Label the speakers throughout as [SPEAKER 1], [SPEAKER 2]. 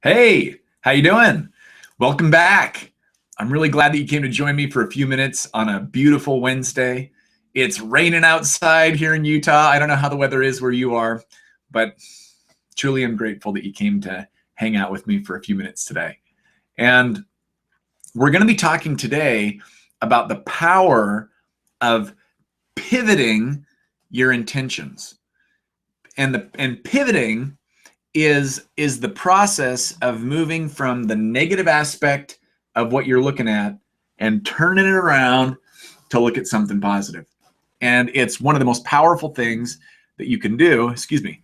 [SPEAKER 1] Hey, how you doing? Welcome back. I'm really glad that you came to join me for a few minutes on a beautiful Wednesday. It's raining outside here in Utah. I don't know how the weather is where you are, but truly I'm grateful that you came to hang out with me for a few minutes today. And we're going to be talking today about the power of pivoting your intentions. And pivoting is the process of moving from the negative aspect of what you're looking at and turning it around to look at something positive. And it's one of the most powerful things that you can do. Excuse me.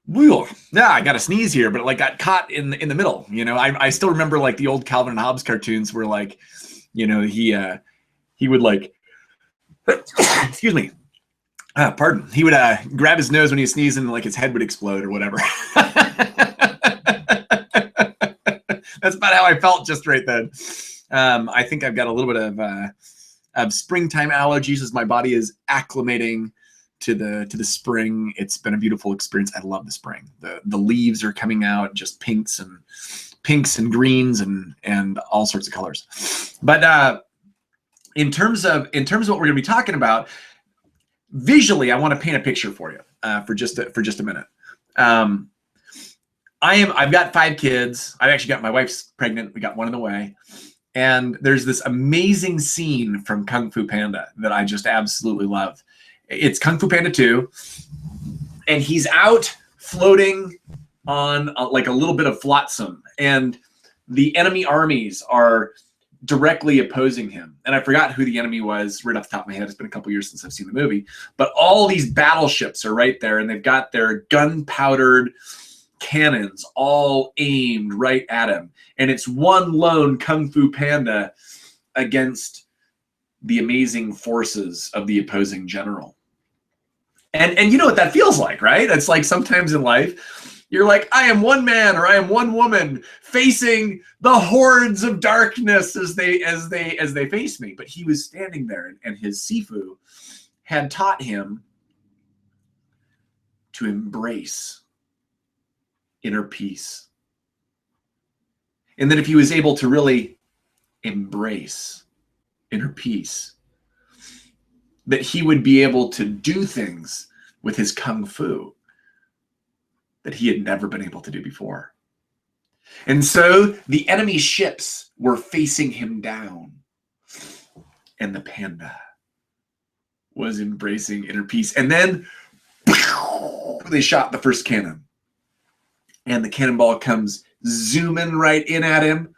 [SPEAKER 1] Yeah, I got a sneeze here, but it got caught in the middle. I still remember like the old Calvin and Hobbes cartoons where he would like excuse me. Pardon. He would grab his nose when he was sneezing and like his head would explode or whatever. That's about how I felt just right then. I think I've got a little bit of springtime allergies as my body is acclimating to the spring. It's been a beautiful experience. I love the spring. The leaves are coming out, just pinks and greens and all sorts of colors. But in terms of what we're going to be talking about, visually, I want to paint a picture for you for just a minute. I've got 5 kids. I've actually got my wife's pregnant. We got one on the way. And there's this amazing scene from Kung Fu Panda that I just absolutely love. It's Kung Fu Panda 2. And he's out floating on like a little bit of flotsam. And the enemy armies are directly opposing him. And I forgot who the enemy was right off the top of my head. It's been a couple years since I've seen the movie. But all these battleships are right there, and they've got their gun-powdered cannons all aimed right at him. And it's one lone Kung Fu Panda against the amazing forces of the opposing general. And you know what that feels like, right? It's like sometimes in life, you're like, I am one man or I am one woman facing the hordes of darkness as they face me. But he was standing there, and his Sifu had taught him to embrace inner peace. And that if he was able to really embrace inner peace, that he would be able to do things with his Kung Fu that he had never been able to do before. And so the enemy ships were facing him down, and the panda was embracing inner peace. And then they shot the first cannon, and the cannonball comes zooming right in at him.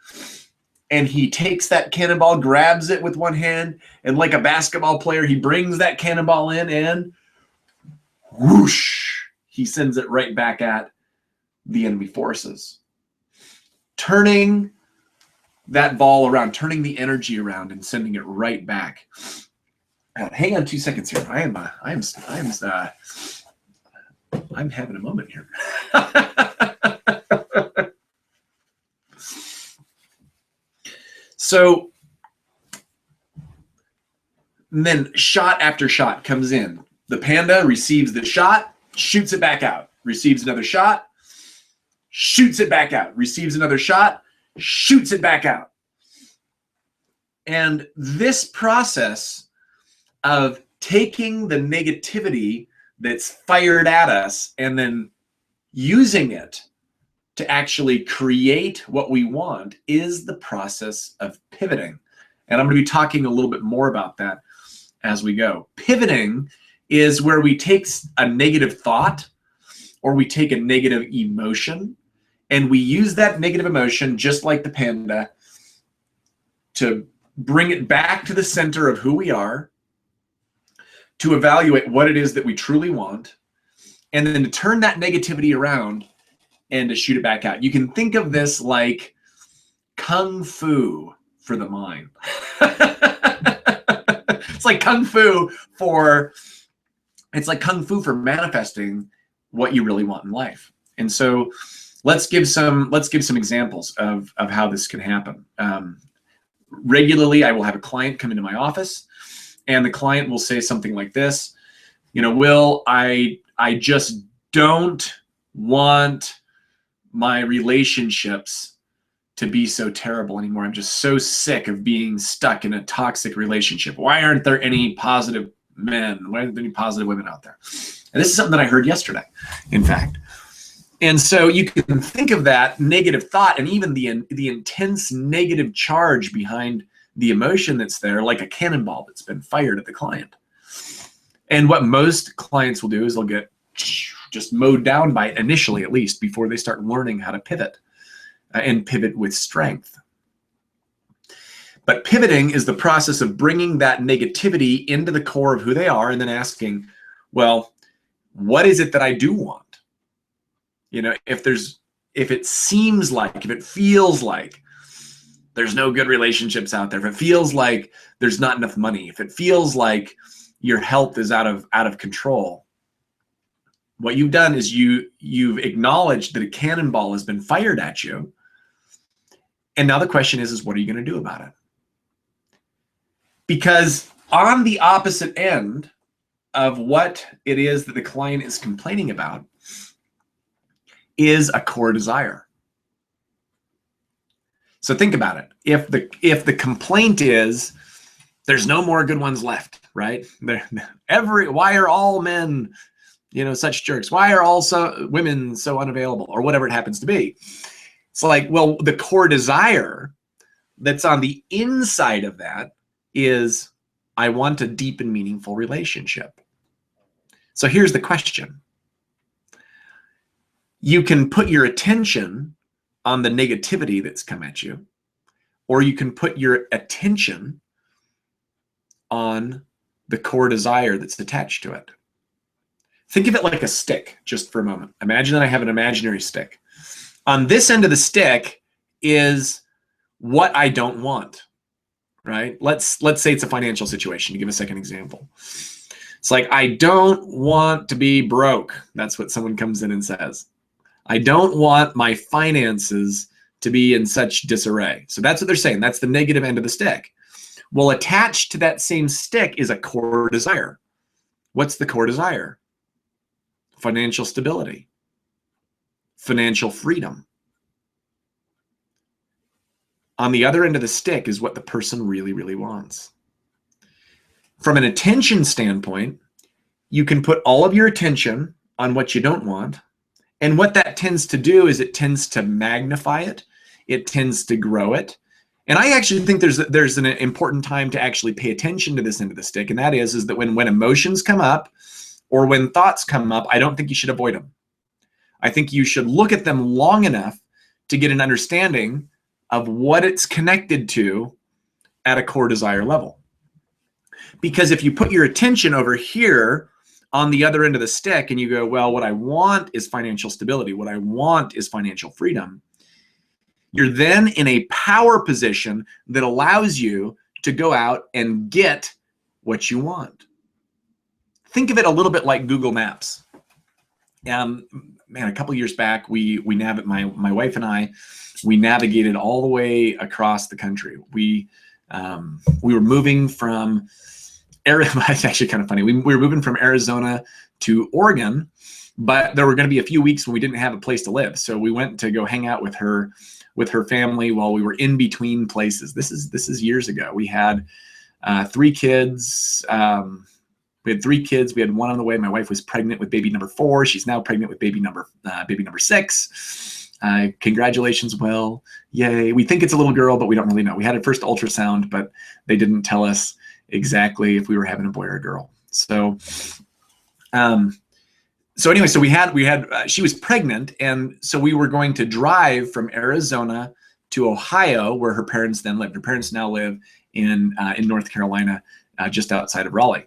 [SPEAKER 1] And he takes that cannonball, grabs it with one hand, and like a basketball player, he brings that cannonball in, and whoosh, he sends it right back at the enemy forces, turning that ball around, turning the energy around, and sending it right back. Hang on 2 seconds here. I'm having a moment here. So then shot after shot comes in. The panda receives the shot, shoots it back out, receives another shot, shoots it back out, receives another shot, shoots it back out. And this process of taking the negativity that's fired at us and then using it to actually create what we want is the process of pivoting. And I'm going to be talking a little bit more about that as we go. Pivoting is where we take a negative thought or we take a negative emotion and we use that negative emotion, just like the panda, to bring it back to the center of who we are, to evaluate what it is that we truly want, and then to turn that negativity around and to shoot it back out. You can think of this like Kung Fu for the mind. It's like Kung Fu for manifesting what you really want in life. And so let's give some examples of how this can happen. Regularly, I will have a client come into my office, and the client will say something like this, Will, I just don't want my relationships to be so terrible anymore. I'm just so sick of being stuck in a toxic relationship. Why aren't there any positive men? Why aren't there any positive women out there? And this is something that I heard yesterday, in fact. And so you can think of that negative thought and even the intense negative charge behind the emotion that's there like a cannonball that's been fired at the client. And what most clients will do is they'll get just mowed down by it initially, at least, before they start learning how to pivot and pivot with strength. But pivoting is the process of bringing that negativity into the core of who they are and then asking, well, what is it that I do want? You know, if it seems like, if it feels like there's no good relationships out there, if it feels like there's not enough money, if it feels like your health is out of control, what you've done is you've acknowledged that a cannonball has been fired at you. And now the question is what are you going to do about it? Because on the opposite end of what it is that the client is complaining about is a core desire. So think about it. If the complaint is there's no more good ones left, right? Why are all men, such jerks? Why are all women so unavailable, or whatever it happens to be? It's like, well, the core desire that's on the inside of that is I want a deep and meaningful relationship. So here's the question. You can put your attention on the negativity that's come at you, or you can put your attention on the core desire that's attached to it. Think of it like a stick, just for a moment. Imagine that I have an imaginary stick. On this end of the stick is what I don't want, right? Let's say it's a financial situation, to give a second example. It's like, I don't want to be broke. That's what someone comes in and says. I don't want my finances to be in such disarray. So that's what they're saying. That's the negative end of the stick. Well, attached to that same stick is a core desire. What's the core desire? Financial stability, financial freedom. On the other end of the stick is what the person really, really wants. From an attention standpoint, you can put all of your attention on what you don't want. And what that tends to do is it tends to magnify it. It tends to grow it. And I actually think there's an important time to actually pay attention to this end of the stick. And that is that when emotions come up or when thoughts come up, I don't think you should avoid them. I think you should look at them long enough to get an understanding of what it's connected to at a core desire level. Because if you put your attention over here on the other end of the stick and you go, well, what I want is financial stability, what I want is financial freedom, you're then in a power position that allows you to go out and get what you want. Think of it a little bit like Google Maps. Man, a couple years back, my wife and I, we navigated all the way across the country. We were moving from it's actually kind of funny. We were moving from Arizona to Oregon, but there were going to be a few weeks when we didn't have a place to live. So we went to go hang out with her family while we were in between places. This is years ago. We had 3 kids. We had 3 kids. We had one on the way. My wife was pregnant with baby number 4. She's now pregnant with baby number 6. Congratulations, Will. Yay. We think it's a little girl, but we don't really know. We had a first ultrasound, but they didn't tell us exactly if we were having a boy or a girl. So anyway, so we had she was pregnant, and so we were going to drive from Arizona to Ohio, where her parents then lived. Her parents now live in North Carolina, just outside of Raleigh.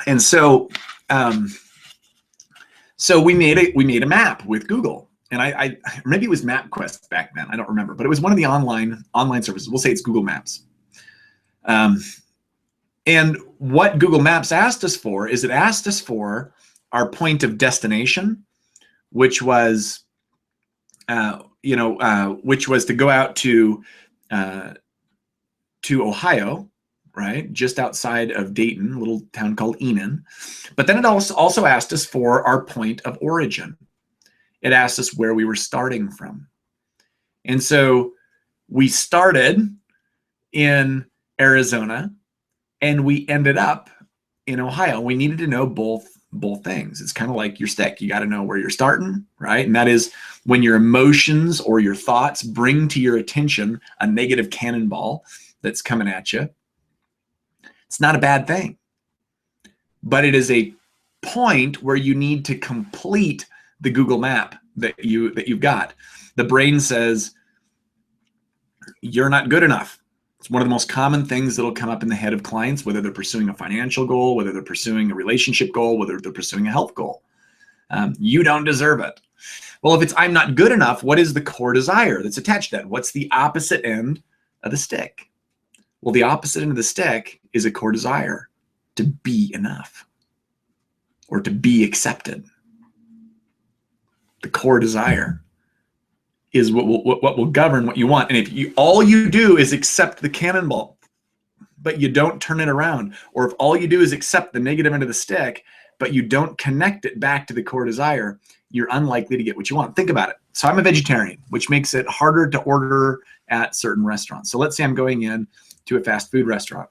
[SPEAKER 1] And so we made a map with Google. And I maybe it was MapQuest back then. I don't remember, but it was one of the online services. We'll say it's Google Maps. And what Google Maps asked us for is it asked us for our point of destination, which was, which was to go out to Ohio, right? Just outside of Dayton, a little town called Enon. But then it also asked us for our point of origin. It asked us where we were starting from. And so we started in Arizona and we ended up in Ohio. We needed to know both things. It's kind of like your stick. You got to know where you're starting, right? And that is when your emotions or your thoughts bring to your attention a negative cannonball that's coming at you. It's not a bad thing, but it is a point where you need to complete the Google map that you've got. The brain says you're not good enough. It's one of the most common things that'll come up in the head of clients, whether they're pursuing a financial goal, whether they're pursuing a relationship goal, whether they're pursuing a health goal. You don't deserve it. Well, if it's I'm not good enough, what is the core desire that's attached to that? What's the opposite end of the stick? Well, the opposite end of the stick is a core desire to be enough or to be accepted. The core desire is what will govern what you want. And if all you do is accept the cannonball, but you don't turn it around, or if all you do is accept the negative end of the stick, but you don't connect it back to the core desire, you're unlikely to get what you want. Think about it. So I'm a vegetarian, which makes it harder to order at certain restaurants. So let's say I'm going in to a fast food restaurant.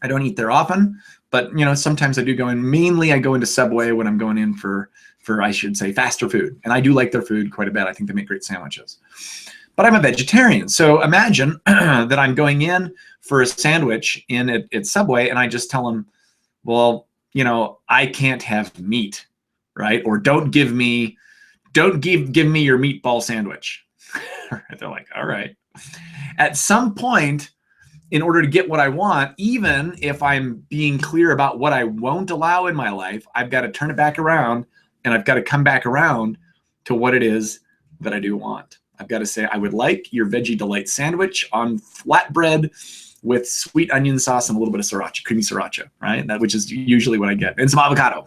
[SPEAKER 1] I don't eat there often, but sometimes I do go in. Mainly I go into Subway when I'm going in for I should say faster food. And I do like their food quite a bit. I think they make great sandwiches. But I'm a vegetarian. So imagine that I'm going in for a sandwich at Subway and I just tell them, well, I can't have meat, right? Or don't give me your meatball sandwich. They're like, all right. At some point, in order to get what I want, even if I'm being clear about what I won't allow in my life, I've got to turn it back around and I've got to come back around to what it is that I do want. I've got to say, I would like your Veggie Delight sandwich on flatbread with sweet onion sauce and a little bit of sriracha, creamy sriracha, right? Which is usually what I get. And some avocado,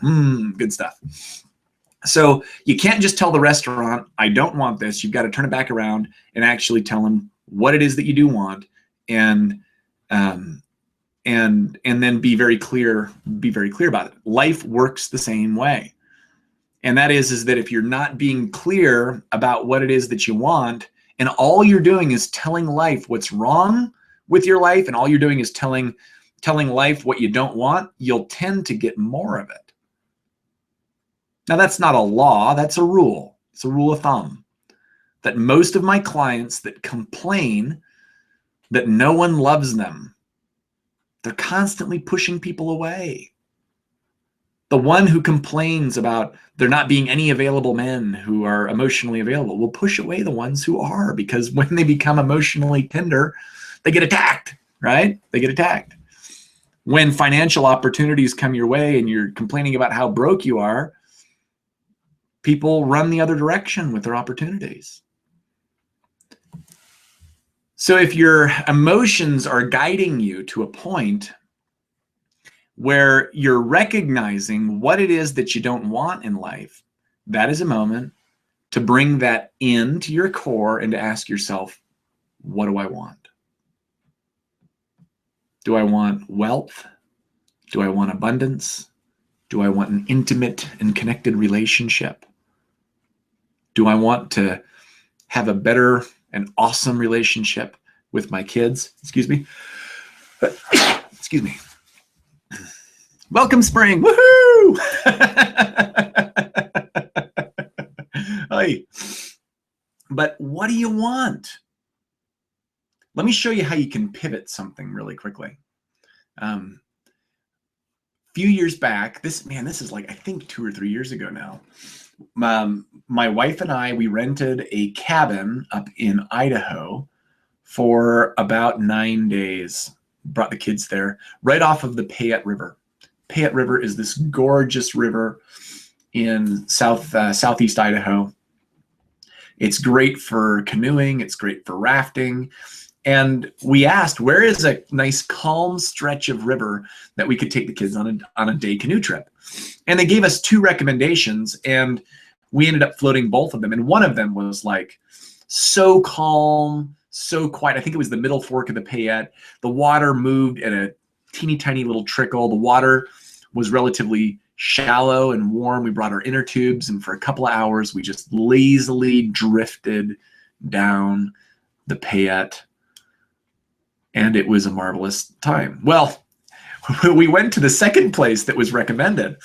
[SPEAKER 1] good stuff. So you can't just tell the restaurant, I don't want this. You've got to turn it back around and actually tell them what it is that you do want, and then be very clear about it. Life works the same way. And that is that if you're not being clear about what it is that you want, and all you're doing is telling life what's wrong with your life, and all you're doing is telling life what you don't want, you'll tend to get more of it. Now, that's not a law, that's a rule. It's a rule of thumb. That most of my clients that complain that no one loves them, they're constantly pushing people away. The one who complains about there not being any available men who are emotionally available will push away the ones who are, because when they become emotionally tender, they get attacked, right? They get attacked. When financial opportunities come your way and you're complaining about how broke you are, people run the other direction with their opportunities. So if your emotions are guiding you to a point where you're recognizing what it is that you don't want in life, that is a moment to bring that into your core and to ask yourself, what do I want? Do I want wealth? Do I want abundance? Do I want an intimate and connected relationship? Do I want to have a better and awesome relationship with my kids? Excuse me. Excuse me. Welcome spring. Woohoo! Hi. But what do you want? Let me show you how you can pivot something really quickly. Few years back, this is like, I think 2 or 3 years ago now. My wife and I, we rented a cabin up in Idaho for about 9 days. Brought the kids there, right off of the Payette River. Payette River is this gorgeous river in southeast Idaho. It's great for canoeing. It's great for rafting. And we asked, where is a nice calm stretch of river that we could take the kids on a day canoe trip? And they gave us 2 recommendations, and we ended up floating both of them. And one of them was like so calm, so quiet. I think it was the middle fork of the Payette. The water moved at a teeny tiny little trickle. The water was relatively shallow and warm. We brought our inner tubes, and for a couple of hours, we just lazily drifted down the Payette, and it was a marvelous time. Well, we went to the second place that was recommended,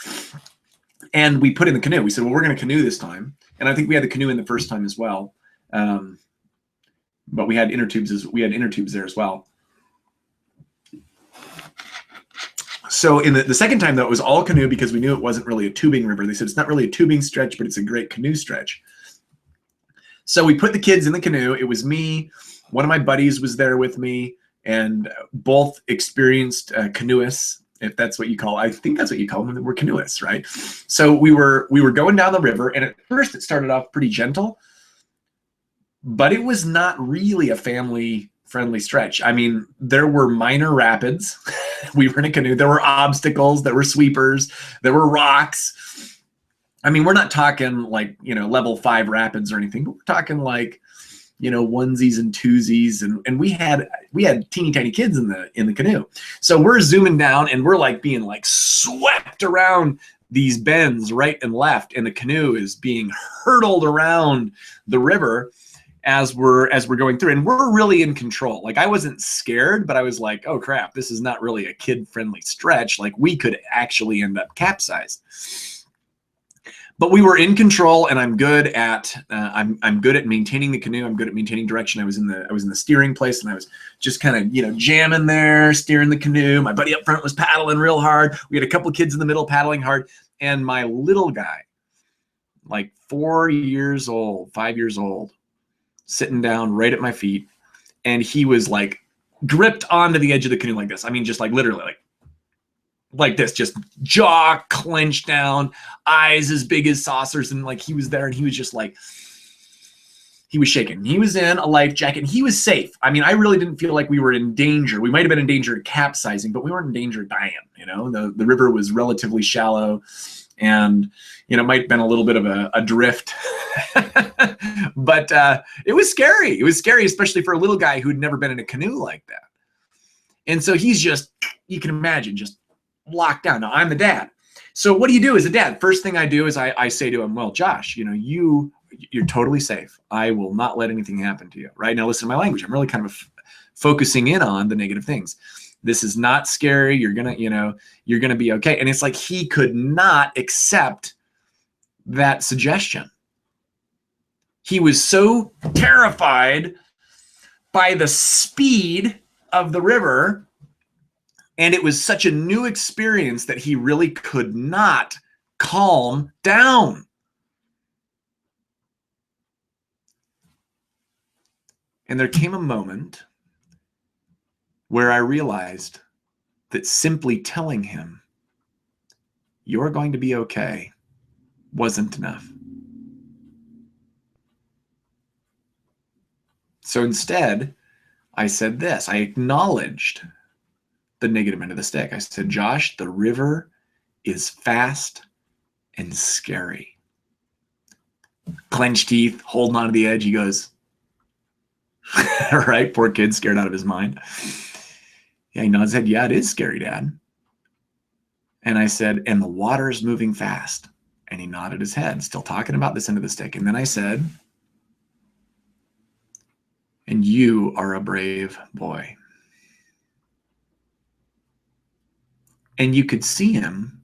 [SPEAKER 1] and we put in the canoe. We said, well, we're going to canoe this time, and I think we had the canoe in the first time as well, but we had inner tubes there as well. So in the second time, though, it was all canoe because we knew it wasn't really a tubing river. They said it's not really a tubing stretch, but it's a great canoe stretch. So we put the kids in the canoe. It was me. One of my buddies was there with me, and both experienced canoeists, if that's what you call. I think that's what you call them. We're canoeists, right? So we were going down the river, and at first it started off pretty gentle, but it was not really a family-friendly stretch. I mean, there were minor rapids. We were in a canoe. There were obstacles. There were sweepers. There were rocks. I mean, we're not talking like, level 5 rapids or anything, but we're talking like, onesies and twosies. And we had teeny tiny kids in the canoe. So we're zooming down, and we're like being like swept around these bends right and left. And the canoe is being hurtled around the river as we're going through, and we're really in control. Like, I wasn't scared, but I was like, oh crap, this is not really a kid-friendly stretch. Like, we could actually end up capsized. But we were in control, and I'm good at I'm good at maintaining the canoe. I'm good at maintaining direction. I was in the steering place, and I was just kind of jamming there, steering the canoe. My buddy up front was paddling real hard. We had a couple of kids in the middle paddling hard, and my little guy, like 5 years old, sitting down right at my feet, and he was like gripped onto the edge of the canoe like this. I mean, just like literally like this, just jaw clenched down, eyes as big as saucers, and like he was there, and he was just like, he was shaking. He was in a life jacket, and he was safe. I mean, I really didn't feel like we were in danger. We might have been in danger of capsizing, but we weren't in danger of dying. The river was relatively shallow, and it might have been a little bit of a drift. But it was scary. It was scary, especially for a little guy who'd never been in a canoe like that. And so he's just, you can imagine, just locked down. Now, I'm the dad. So what do you do as a dad? First thing I do is I say to him, well, Josh, you're totally safe. I will not let anything happen to you. Right now, listen to my language. I'm really kind of focusing in on the negative things. This is not scary. You're gonna be okay. And it's like he could not accept that suggestion. He was so terrified by the speed of the river, and it was such a new experience that he really could not calm down. And there came a moment where I realized that simply telling him, "You're going to be okay," wasn't enough. So instead, I said this. I acknowledged the negative end of the stick. I said, Josh, the river is fast and scary. Clenched teeth, holding onto the edge. He goes, all right, poor kid, scared out of his mind. Yeah, he nods his head. Yeah, it is scary, Dad. And I said, and the water is moving fast. And he nodded his head, still talking about this end of the stick. And then I said, and you are a brave boy. And you could see him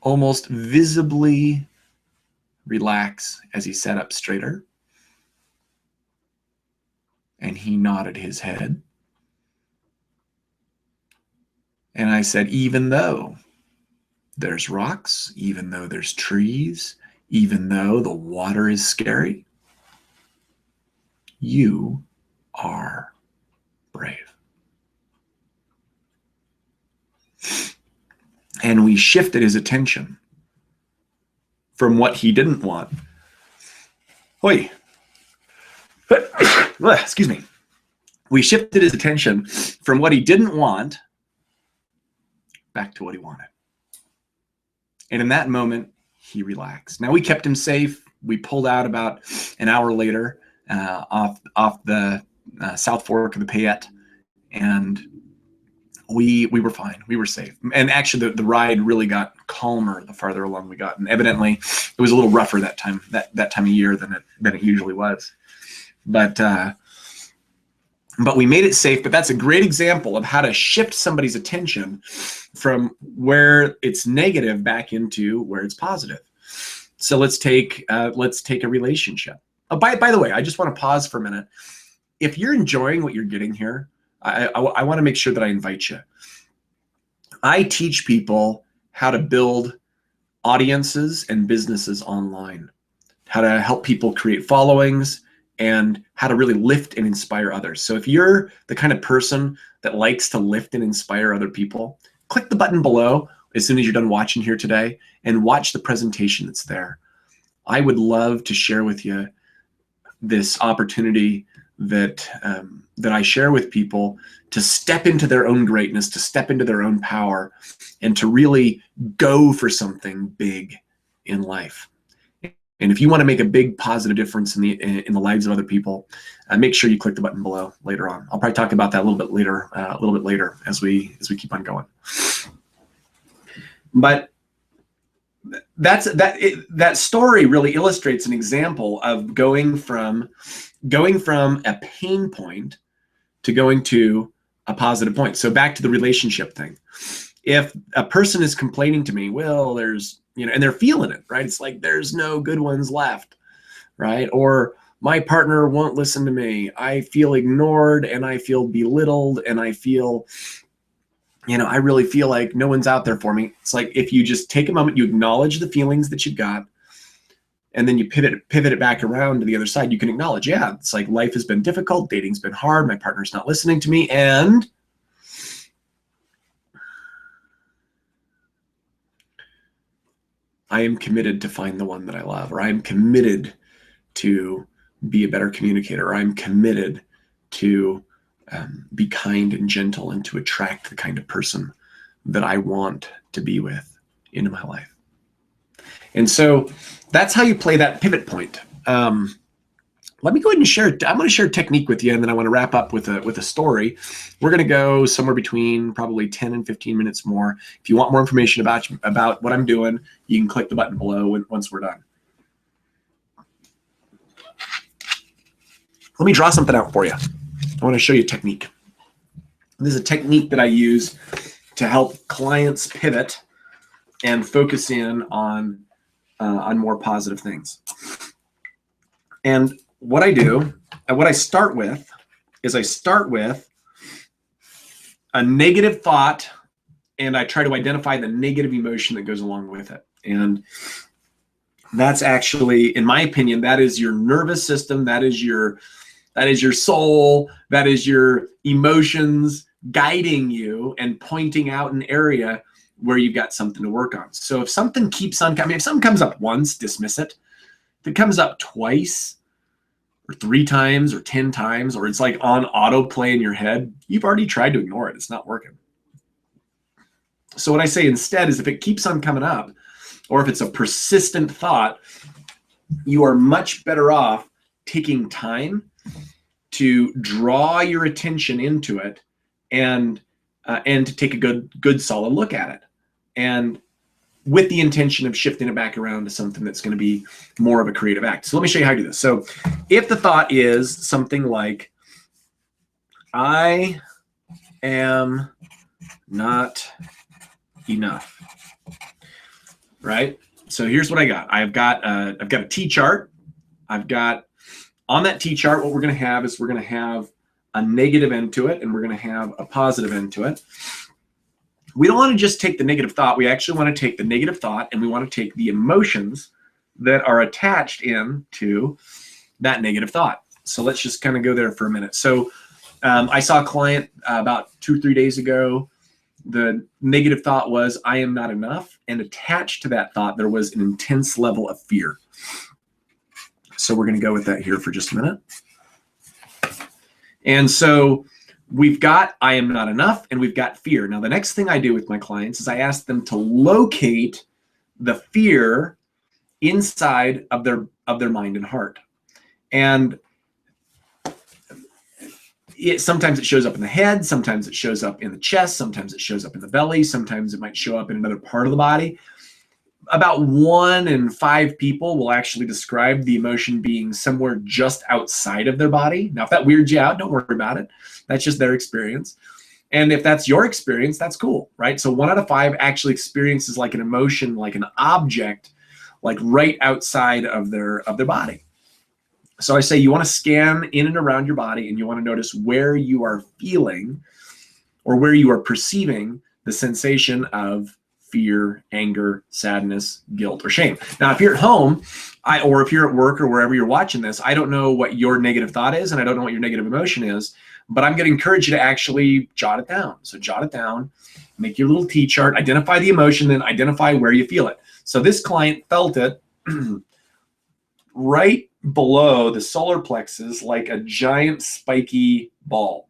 [SPEAKER 1] almost visibly relax as he sat up straighter. And he nodded his head. And I said, even though there's rocks, even though there's trees, even though the water is scary, you are brave. And we shifted his attention from what he didn't want. Oi. Excuse me. We shifted his attention from what he didn't want back to what he wanted. And in that moment, he relaxed. Now, we kept him safe. We pulled out about an hour later off the South Fork of the Payette, and we were fine. We were safe. And actually, the ride really got calmer the farther along we got. And evidently, it was a little rougher that time of year than it usually was. But we made it safe. But that's a great example of how to shift somebody's attention from where it's negative back into where it's positive. So let's take a relationship. Oh, by the way, I just want to pause for a minute. If you're enjoying what you're getting here, I want to make sure that I invite you. I teach people how to build audiences and businesses online, how to help people create followings, and how to really lift and inspire others. So if you're the kind of person that likes to lift and inspire other people, click the button below as soon as you're done watching here today and watch the presentation that's there. I would love to share with you this opportunity that I share with people to step into their own greatness, to step into their own power, and to really go for something big in life. And if you want to make a big positive difference in the lives of other people, make sure you click the button below later on. I'll probably talk about that a little bit later as we keep on going. But that story really illustrates an example of going from a pain point to going to a positive point. So back to the relationship thing. If a person is complaining to me, well, there's, and they're feeling it, right? It's like, there's no good ones left, right? Or my partner won't listen to me. I feel ignored and I feel belittled and I feel, I really feel like no one's out there for me. It's like, if you just take a moment, you acknowledge the feelings that you've got, and then you pivot it back around to the other side, you can acknowledge, yeah, it's like life has been difficult, dating's been hard, my partner's not listening to me, and I am committed to find the one that I love, or I'm committed to be a better communicator, or I'm committed to be kind and gentle and to attract the kind of person that I want to be with into my life. And so that's how you play that pivot point. Let me go ahead and share. I'm going to share a technique with you, and then I want to wrap up with a story. We're going to go somewhere between probably 10 and 15 minutes more. If you want more information about what I'm doing, you can click the button below once we're done. Let me draw something out for you. I want to show you a technique. This is a technique that I use to help clients pivot and focus in on more positive things. And what I do, and what I start with, is I start with a negative thought, and I try to identify the negative emotion that goes along with it. And that's actually, in my opinion, that is your nervous system, that is your soul, that is your emotions guiding you and pointing out an area where you've got something to work on. So if something keeps on coming, if something comes up once, dismiss it. If it comes up twice or 3 times or 10 times, or it's like on autoplay in your head, you've already tried to ignore it. It's not working. So what I say instead is, if it keeps on coming up, or if it's a persistent thought, you are much better off taking time to draw your attention into it and to take a good solid look at it, and with the intention of shifting it back around to something that's going to be more of a creative act. So let me show you how to do this. So if the thought is something like, I am not enough, right? So here's what I got. I've got a T-chart. On that T-chart, what we're going to have is we're going to have a negative end to it, and we're going to have a positive end to it. We don't want to just take the negative thought. We actually want to take the negative thought, and we want to take the emotions that are attached into that negative thought. So let's just kind of go there for a minute. So I saw a client about 2 or 3 days ago. The negative thought was, I am not enough. And attached to that thought, there was an intense level of fear. So we're going to go with that here for just a minute. And so we've got I am not enough, and we've got fear. Now, the next thing I do with my clients is I ask them to locate the fear inside of their mind and heart. And Sometimes it shows up in the head, sometimes it shows up in the chest, sometimes it shows up in the belly, sometimes it might show up in another part of the body. About 1 in 5 people will actually describe the emotion being somewhere just outside of their body. Now, if that weirds you out, don't worry about it. That's just their experience. And if that's your experience, that's cool, right? So 1 out of 5 actually experiences like an emotion, like an object, like right outside of their body. So I say you want to scan in and around your body, and you want to notice where you are feeling or where you are perceiving the sensation of fear, anger, sadness, guilt, or shame. Now, if you're at home, or if you're at work or wherever you're watching this, I don't know what your negative thought is, and I don't know what your negative emotion is, but I'm going to encourage you to actually jot it down. So jot it down, make your little T-chart, identify the emotion, then identify where you feel it. So this client felt it right below the solar plexus, like a giant spiky ball.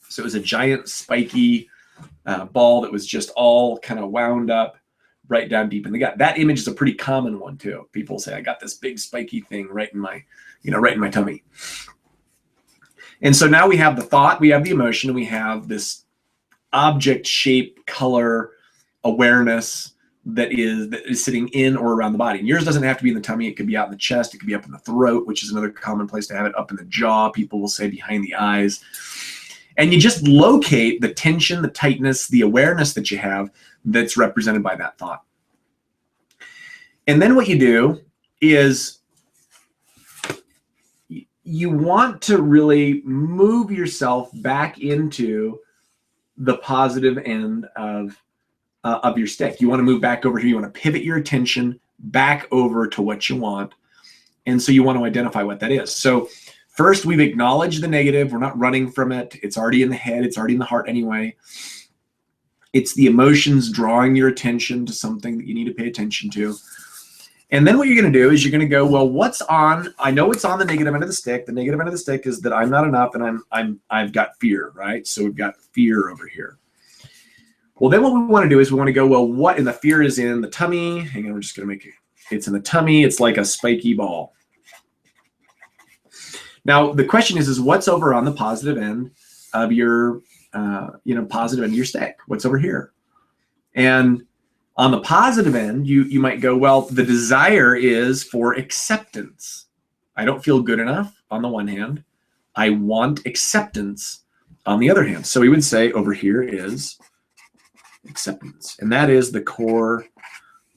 [SPEAKER 1] So it was a giant spiky ball that was just all kind of wound up right down deep in the gut. That image is a pretty common one too. People say, I got this big spiky thing right in my, right in my tummy. And so now we have the thought, we have the emotion, and we have this object shape, color, awareness that is sitting in or around the body. And yours doesn't have to be in the tummy. It could be out in the chest. It could be up in the throat, which is another common place to have it, up in the jaw. People will say behind the eyes. And you just locate the tension, the tightness, the awareness that you have that's represented by that thought. And then what you do is you want to really move yourself back into the positive end of your stick. You want to move back over here. You want to pivot your attention back over to what you want. And so you want to identify what that is. So first, we've acknowledged the negative. We're not running from it. It's already in the head. It's already in the heart anyway. It's the emotions drawing your attention to something that you need to pay attention to. And then what you're going to do is you're going to go, well, what's on? I know it's on the negative end of the stick. The negative end of the stick is that I'm not enough, and I've got fear, right? So we've got fear over here. Well, then what we want to do is we want to go, well, what in the fear is in the tummy? Hang on, we're just going to make it. It's in the tummy. It's like a spiky ball. Now, the question is what's over on the positive end of your, positive end of your stick? What's over here? And on the positive end, you might go, well, the desire is for acceptance. I don't feel good enough on the one hand. I want acceptance on the other hand. So we would say over here is acceptance. And that is the core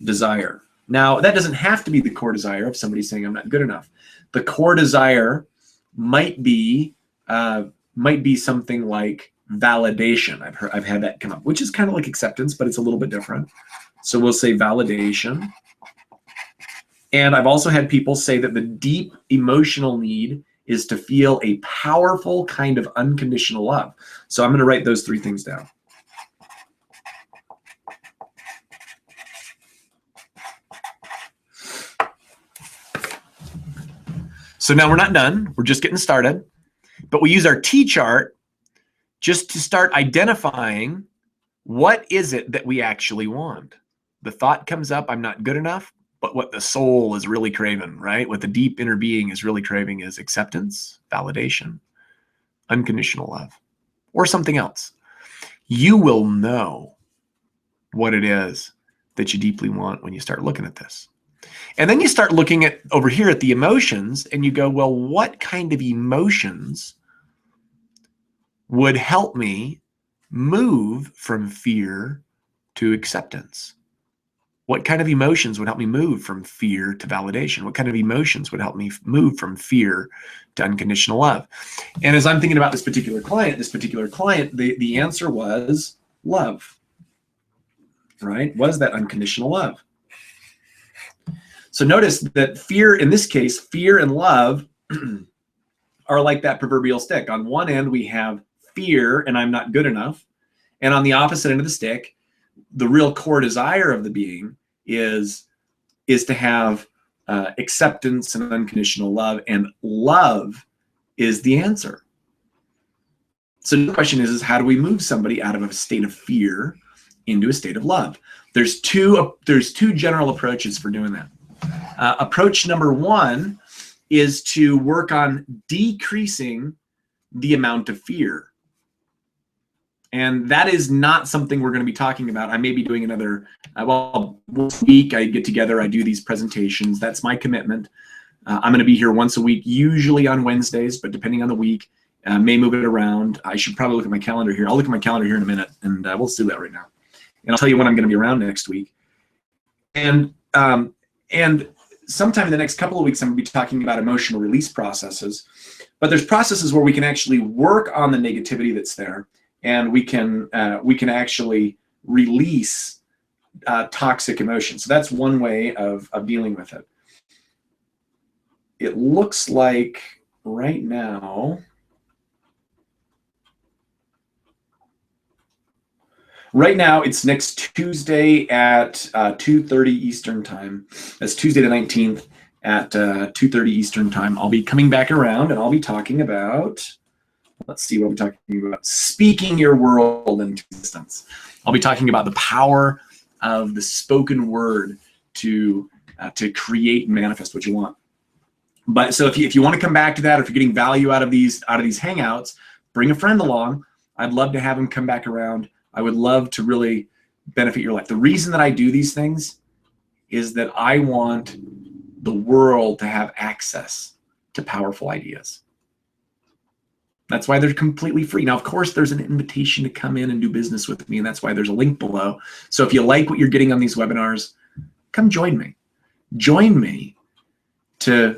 [SPEAKER 1] desire. Now, that doesn't have to be the core desire of somebody saying I'm not good enough. The core desire might be something like validation. I've had that come up, which is kind of like acceptance, but it's a little bit different. So we'll say validation. And I've also had people say that the deep emotional need is to feel a powerful kind of unconditional love. So I'm going to write those 3 things down. So now we're not done. We're just getting started. But we use our T-chart just to start identifying what is it that we actually want. The thought comes up, I'm not good enough, but what the soul is really craving, right? What the deep inner being is really craving is acceptance, validation, unconditional love, or something else. You will know what it is that you deeply want when you start looking at this. And then you start looking at over here at the emotions, and you go, well, what kind of emotions would help me move from fear to acceptance? What kind of emotions would help me move from fear to validation? What kind of emotions would help me move from fear to unconditional love? And as I'm thinking about this particular client, the answer was love, right? Was that unconditional love? So notice that fear, in this case, fear and love are like that proverbial stick. On one end, we have fear and I'm not good enough. And on the opposite end of the stick, the real core desire of the being is to have acceptance and unconditional love. And love is the answer. So the question is how do we move somebody out of a state of fear into a state of love? There's two general approaches for doing that. Approach number 1 is to work on decreasing the amount of fear. And that is not something we're going to be talking about. I may be doing another, once a week I get together, I do these presentations. That's my commitment. I'm going to be here once a week, usually on Wednesdays, but depending on the week, may move it around. I should probably look at my calendar here. I'll look at my calendar here in a minute, and we'll do that right now. And I'll tell you when I'm going to be around next week. And sometime in the next couple of weeks, I'm going to be talking about emotional release processes. But there's processes where we can actually work on the negativity that's there, and we can actually release toxic emotions. So that's one way of dealing with it. It looks like right now, it's next Tuesday at 2:30 Eastern time. That's Tuesday the 19th at 2:30 Eastern time. I'll be coming back around, and I'll be talking about, let's see what I'm talking about. Speaking your world into existence. I'll be talking about the power of the spoken word to create and manifest what you want. But so if you want to come back to that, if you're getting value out of these hangouts, bring a friend along. I'd love to have him come back around. I would love to really benefit your life. The reason that I do these things is that I want the world to have access to powerful ideas. That's why they're completely free. Now, of course, there's an invitation to come in and do business with me, and that's why there's a link below. So if you like what you're getting on these webinars, come join me. Join me to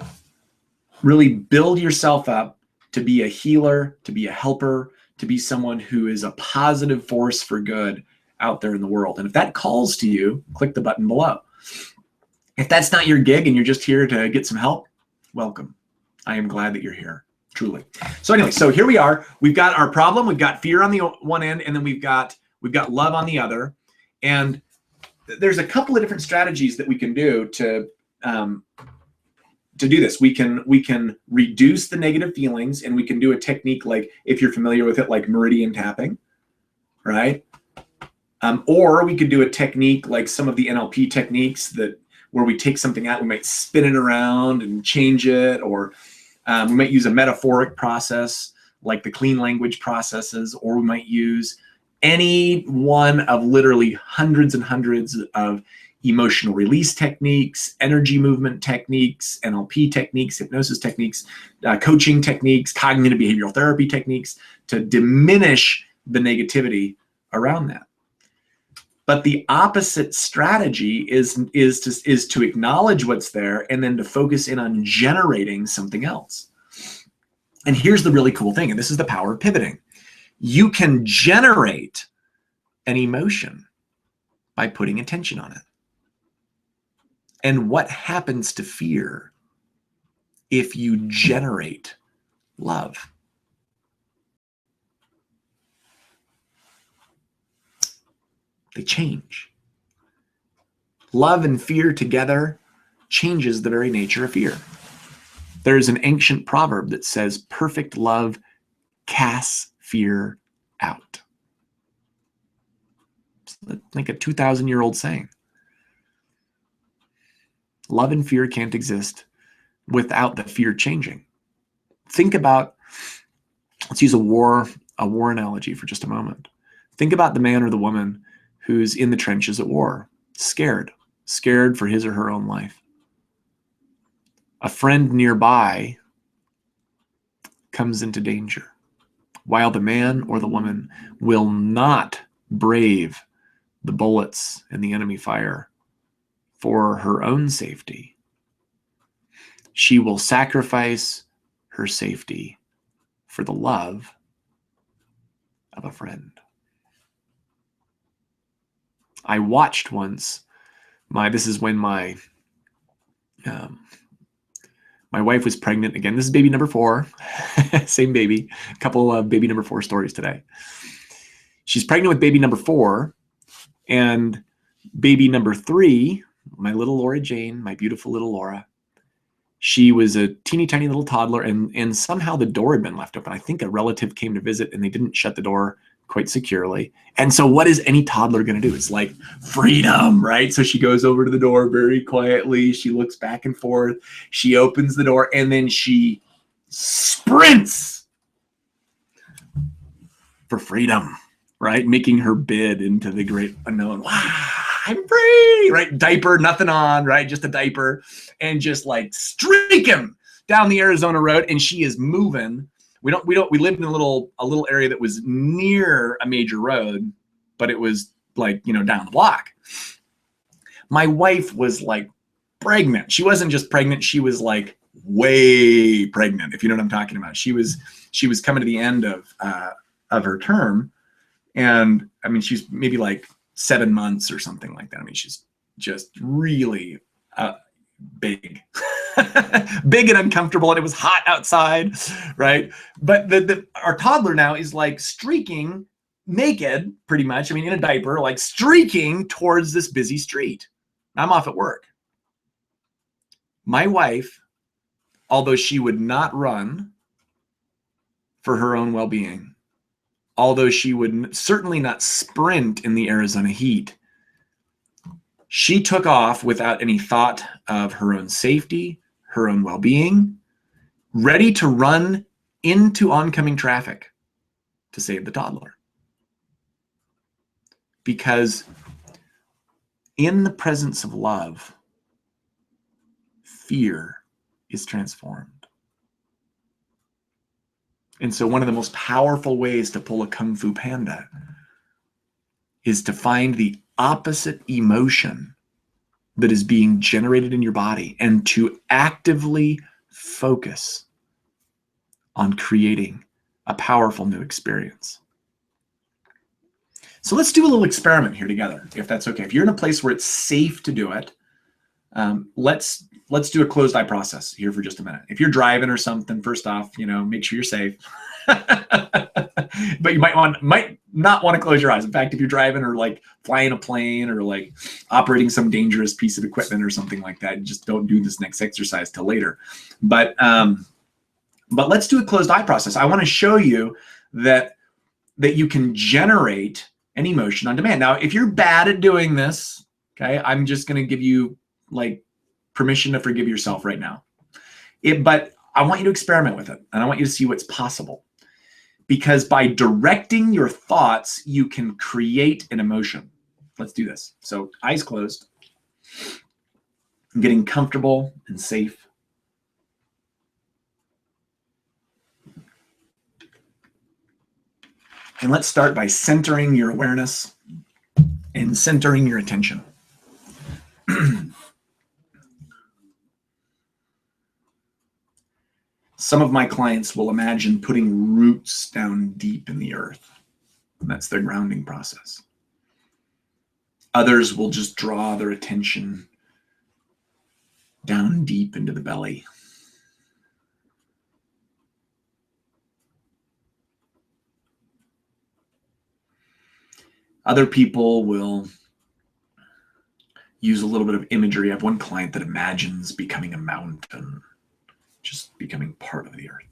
[SPEAKER 1] really build yourself up to be a healer, to be a helper, to be someone who is a positive force for good out there in the world. And if that calls to you, click the button below. If that's not your gig and you're just here to get some help, welcome. I am glad that you're here, truly. So anyway, so here we are. We've got our problem. We've got fear on the one end, and then we've got love on the other. And there's a couple of different strategies that we can do to do this. We can reduce the negative feelings, and we can do a technique like, if you're familiar with it, like meridian tapping, right? Or we could do a technique like some of the NLP techniques where we take something out, we might spin it around and change it, or we might use a metaphoric process like the clean language processes, or we might use any one of literally hundreds and hundreds of emotional release techniques, energy movement techniques, NLP techniques, hypnosis techniques, coaching techniques, cognitive behavioral therapy techniques to diminish the negativity around that. But the opposite strategy is to acknowledge what's there and then to focus in on generating something else. And here's the really cool thing, and this is the power of pivoting. You can generate an emotion by putting attention on it. And what happens to fear if you generate love? They change. Love and fear together changes the very nature of fear. There's an ancient proverb that says, perfect love casts fear out. It's like a 2,000-year-old saying. Love and fear can't exist without the fear changing. Think about, let's use a war analogy for just a moment. Think about the man or the woman who's in the trenches at war, scared for his or her own life. A friend nearby comes into danger, while the man or the woman will not brave the bullets and the enemy fire for her own safety. She will sacrifice her safety for the love of a friend. I watched once, this is when my wife was pregnant again. This is baby number 4, same baby, a couple of baby number 4 stories today. She's pregnant with baby number 4, and baby number 3, my little Laura Jane, my beautiful little Laura, she was a teeny tiny little toddler, and somehow the door had been left open. I think a relative came to visit and they didn't shut the door quite securely. And so what is any toddler going to do? It's like freedom, right? So she goes over to the door very quietly. She looks back and forth. She opens the door, and then she sprints for freedom, right? Making her bid into the great unknown. Wow, I'm free, right? Diaper, nothing on, right? Just a diaper, and just like streaking down the Arizona road, and she is moving. We lived in a little area that was near a major road, but it was like, down the block. My wife was like pregnant. She wasn't just pregnant, she was like way pregnant, if you know what I'm talking about. She was coming to the end of her term. And I mean, she's maybe like 7 months or something like that. I mean, she's just really big, big and uncomfortable, and it was hot outside, right? But our toddler now is like streaking naked, pretty much. I mean, in a diaper, like streaking towards this busy street. I'm off at work. My wife, although she would not run for her own well-being, although she would certainly not sprint in the Arizona heat, she took off without any thought of her own safety, her own well-being, ready to run into oncoming traffic to save the toddler. Because in the presence of love, fear is transformed. And so one of the most powerful ways to pull a Kung Fu Panda is to find the opposite emotion that is being generated in your body and to actively focus on creating a powerful new experience. So let's do a little experiment here together, if that's okay. If you're in a place where it's safe to do it, let's do a closed eye process here for just a minute. If you're driving or something, first off, make sure you're safe. But you might not want to close your eyes. In fact, if you're driving or like flying a plane or like operating some dangerous piece of equipment or something like that, just don't do this next exercise till later. But let's do a closed eye process. I want to show you that you can generate an emotion on demand. Now, if you're bad at doing this, okay, I'm just going to give you like permission to forgive yourself right now. But I want you to experiment with it, and I want you to see what's possible. Because by directing your thoughts, you can create an emotion. Let's do this. So eyes closed, getting comfortable and safe. And let's start by centering your awareness and centering your attention. Some of my clients will imagine putting roots down deep in the earth. That's their grounding process. Others will just draw their attention down deep into the belly. Other people will use a little bit of imagery. I have one client that imagines becoming a mountain, just becoming part of the earth.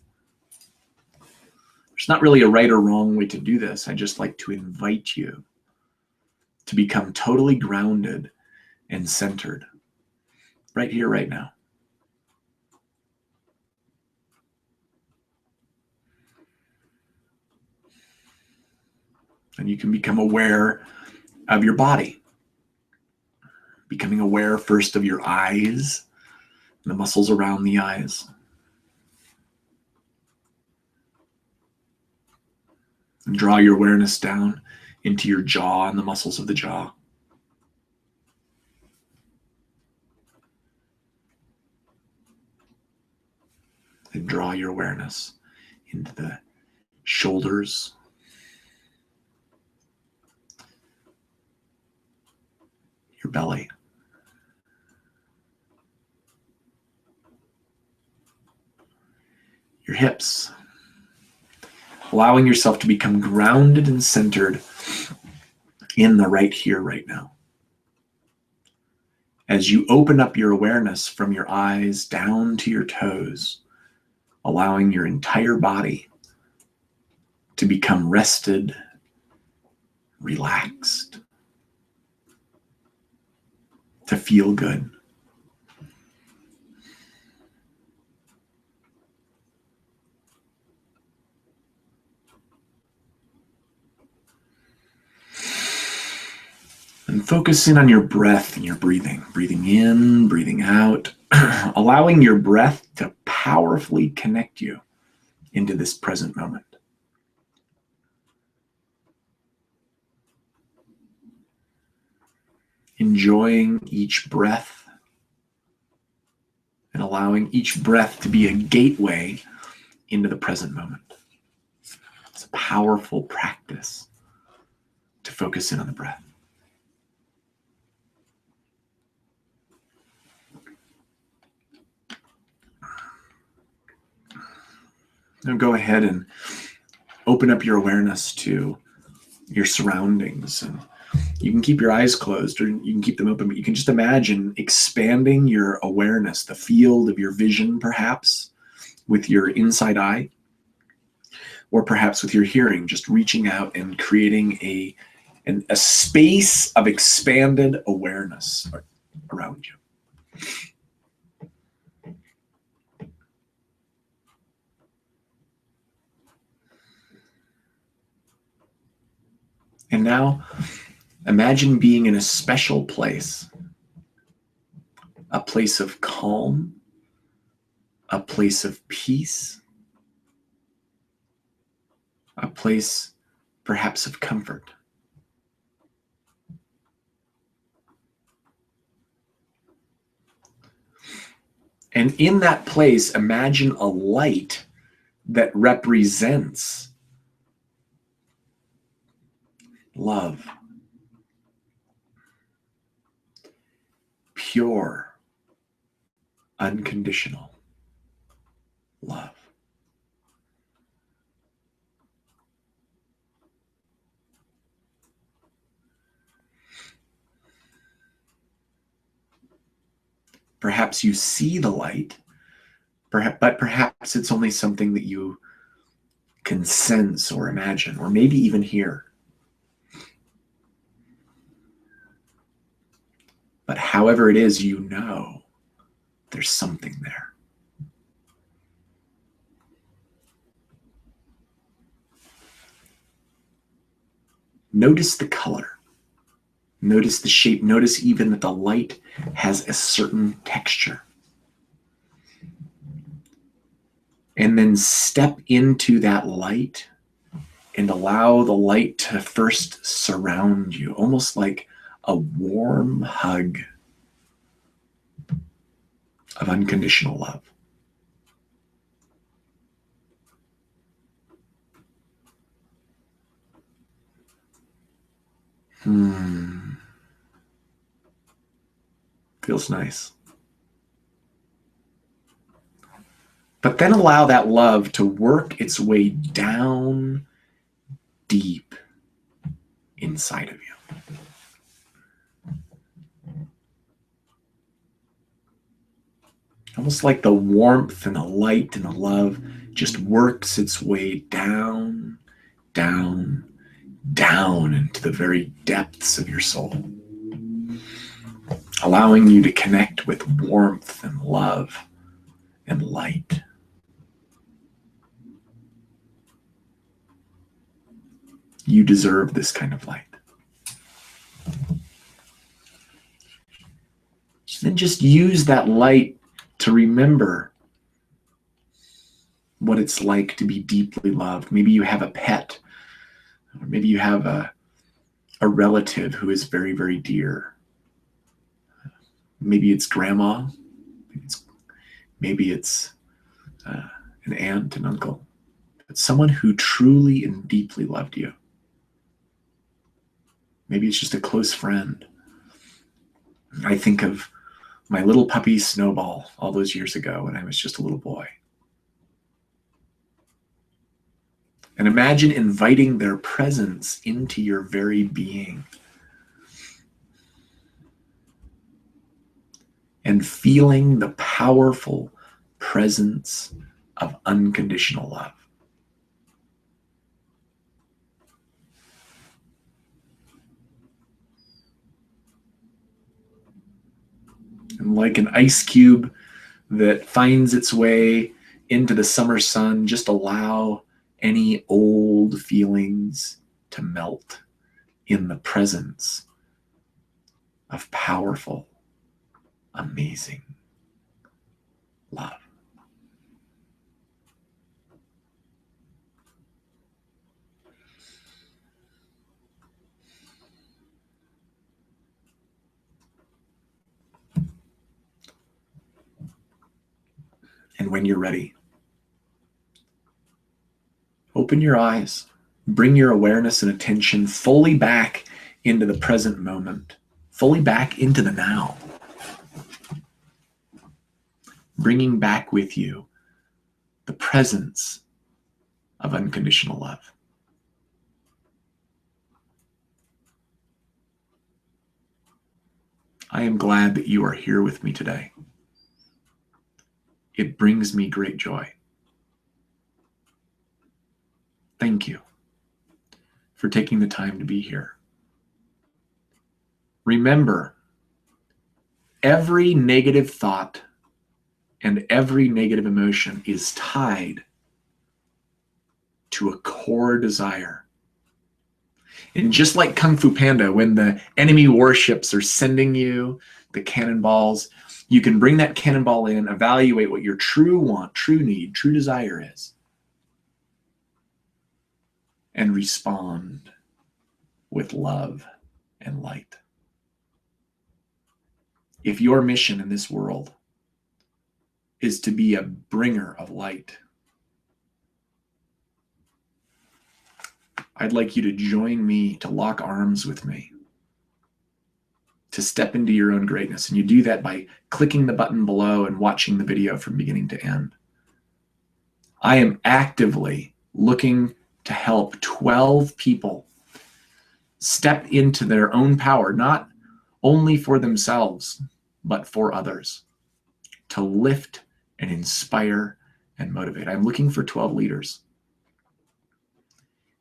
[SPEAKER 1] There's not really a right or wrong way to do this. I just like to invite you to become totally grounded and centered right here, right now. And you can become aware of your body. Becoming aware first of your eyes, the muscles around the eyes. And draw your awareness down into your jaw and the muscles of the jaw. And draw your awareness into the shoulders, your belly, your hips, allowing yourself to become grounded and centered in the right here, right now. As you open up your awareness from your eyes down to your toes, allowing your entire body to become rested, relaxed, to feel good. And focus in on your breath and your breathing. Breathing in, breathing out, allowing your breath to powerfully connect you into this present moment. Enjoying each breath and allowing each breath to be a gateway into the present moment. It's a powerful practice to focus in on the breath. Now go ahead and open up your awareness to your surroundings. And you can keep your eyes closed or you can keep them open, but you can just imagine expanding your awareness, the field of your vision, perhaps with your inside eye, or perhaps with your hearing, just reaching out and creating a space of expanded awareness around you. And now imagine being in a special place, a place of calm, a place of peace, a place perhaps of comfort. And in that place, imagine a light that represents love, pure, unconditional love. Perhaps you see the light, but perhaps it's only something that you can sense or imagine, or maybe even hear. But however it is, you know there's something there. Notice the color. Notice the shape. Notice even that the light has a certain texture. And then step into that light and allow the light to first surround you, almost like a warm hug of unconditional love. Feels nice. But then allow that love to work its way down deep inside of you. Almost like the warmth and the light and the love just works its way down, down, down into the very depths of your soul, allowing you to connect with warmth and love and light. You deserve this kind of light. Then just use that light to remember what it's like to be deeply loved. Maybe you have a pet, or maybe you have a relative who is very, very dear. Maybe it's grandma, maybe it's an aunt, an uncle, but someone who truly and deeply loved you. Maybe it's just a close friend. I think of my little puppy Snowball all those years ago when I was just a little boy. And imagine inviting their presence into your very being and feeling the powerful presence of unconditional love. And like an ice cube that finds its way into the summer sun, just allow any old feelings to melt in the presence of powerful, amazing love. And when you're ready, open your eyes, bring your awareness and attention fully back into the present moment, fully back into the now, bringing back with you the presence of unconditional love. I am glad that you are here with me today. It brings me great joy. Thank you for taking the time to be here. Remember, every negative thought and every negative emotion is tied to a core desire. And just like Kung Fu Panda, when the enemy warships are sending you the cannonballs, you can bring that cannonball in, evaluate what your true want, true need, true desire is, and respond with love and light. If your mission in this world is to be a bringer of light, I'd like you to join me, to lock arms with me, to step into your own greatness. And you do that by clicking the button below and watching the video from beginning to end. I am actively looking to help 12 people step into their own power, not only for themselves, but for others, to lift and inspire and motivate. I'm looking for 12 leaders.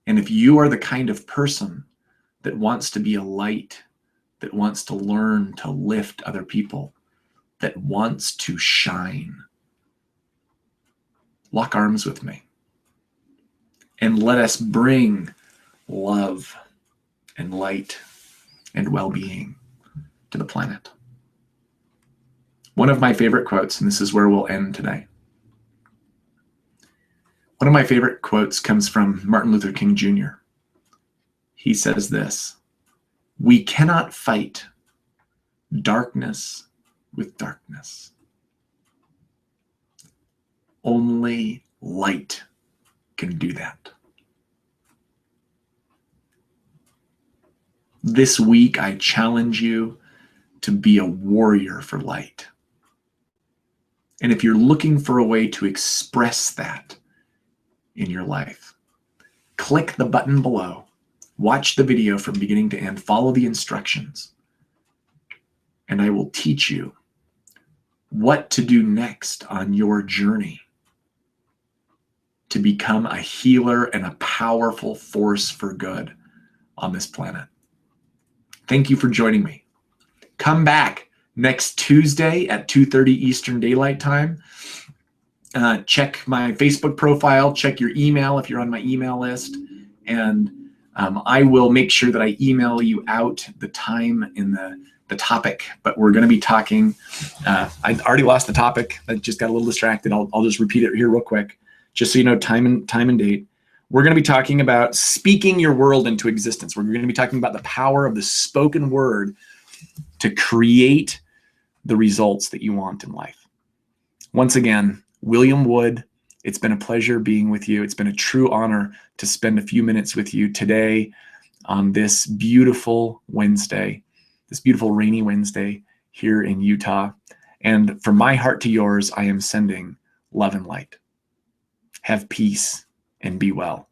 [SPEAKER 1] And if you are the kind of person that wants to be a light, that wants to learn to lift other people, that wants to shine, lock arms with me. And let us bring love and light and well-being to the planet. One of my favorite quotes, and this is where we'll end today. One of my favorite quotes comes from Martin Luther King Jr. He says this: "We cannot fight darkness with darkness. Only light can do that." This week, I challenge you to be a warrior for light. And if you're looking for a way to express that in your life, click the button below, watch the video from beginning to end, follow the instructions, and I will teach you what to do next on your journey to become a healer and a powerful force for good on this planet. Thank you for joining me. Come back next Tuesday at 2:30 Eastern Daylight Time. Check my Facebook profile, check your email if you're on my email list, and I will make sure that I email you out the time and the topic. But we're going to be talking, I already lost the topic. I just got a little distracted. I'll just repeat it here real quick, just so you know time and date. We're going to be talking about speaking your world into existence. We're going to be talking about the power of the spoken word to create the results that you want in life. Once again, William Wood, it's been a pleasure being with you. It's been a true honor to spend a few minutes with you today on this beautiful Wednesday, this beautiful rainy Wednesday here in Utah. And from my heart to yours, I am sending love and light. Have peace and be well.